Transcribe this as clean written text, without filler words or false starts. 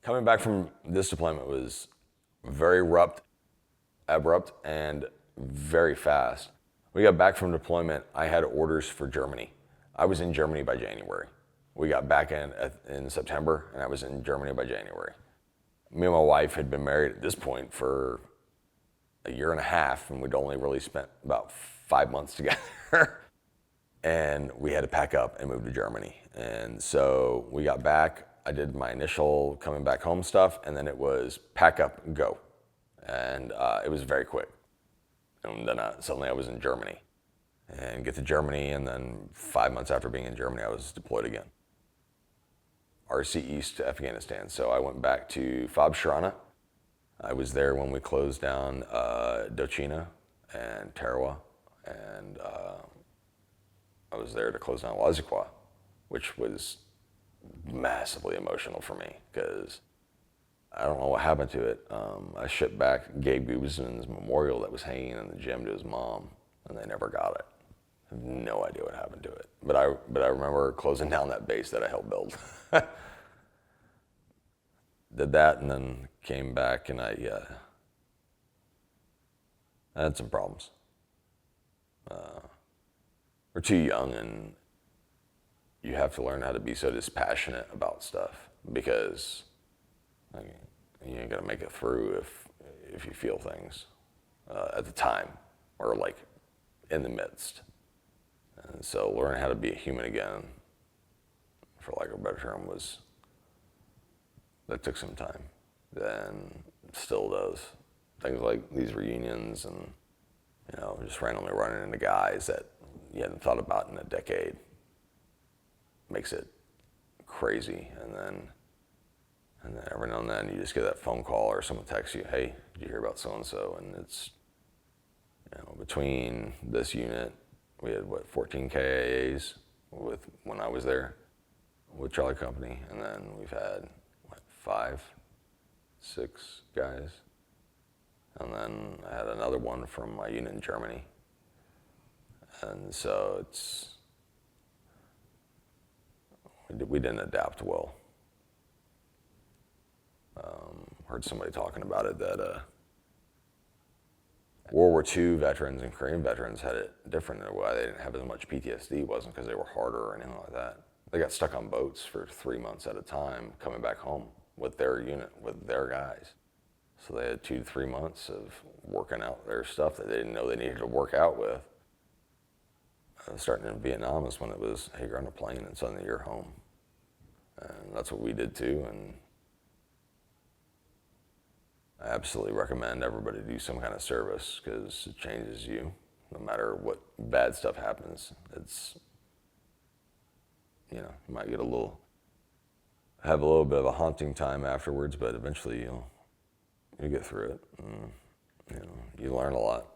Coming back from this deployment was very abrupt and very fast. We got back from deployment, I had orders for Germany. I was in Germany by January. We got back in September, and I was in Germany by January. Me and my wife had been married at this point for a year and a half, and we'd only really spent about 5 months together. And we had to pack up and move to Germany. And so we got back, I did my initial coming back home stuff, and then it was pack up and go. And it was very quick. And then suddenly I was in Germany. And get to Germany, and then 5 months after being in Germany, I was deployed again. RC East to Afghanistan. So I went back to Fob Sharana. I was there when we closed down Dochina and Tarawa, and I was there to close down Wazikwa, which was massively emotional for me because I don't know what happened to it. I shipped back Gabe Gubesman's memorial that was hanging in the gym to his mom, and they never got it. I have no idea what happened to it. But I remember closing down that base that I helped build. Did that and then came back, and I had some problems. We're too young, and you have to learn how to be so dispassionate about stuff because you ain't gonna make it through if you feel things at the time or like in the midst. And so learning how to be a human again, for lack of a better term, that took some time. Then still does. Things like these reunions and just randomly running into guys that you hadn't thought about in a decade makes it crazy. And then every now and then you just get that phone call or someone texts you, hey, did you hear about so-and-so? And it's, between this unit, we had 14 KAAs when I was there with Charlie Company. And then we've had 5, 6 guys. And then I had another one from my unit in Germany. And so we didn't adapt well. Heard somebody talking about it that World War II veterans and Korean veterans had it different in why they didn't have as much PTSD. It wasn't because they were harder or anything like that. They got stuck on boats for 3 months at a time coming back home with their unit, with their guys. So they had 2 to 3 months of working out their stuff that they didn't know they needed to work out with. Starting in Vietnam is when it was, hey, you're on a plane and suddenly you're home. And that's what we did too. And I absolutely recommend everybody do some kind of service because it changes you. No matter what bad stuff happens, it's, you might have a little bit of a haunting time afterwards, but eventually you'll get through it. And, you learn a lot.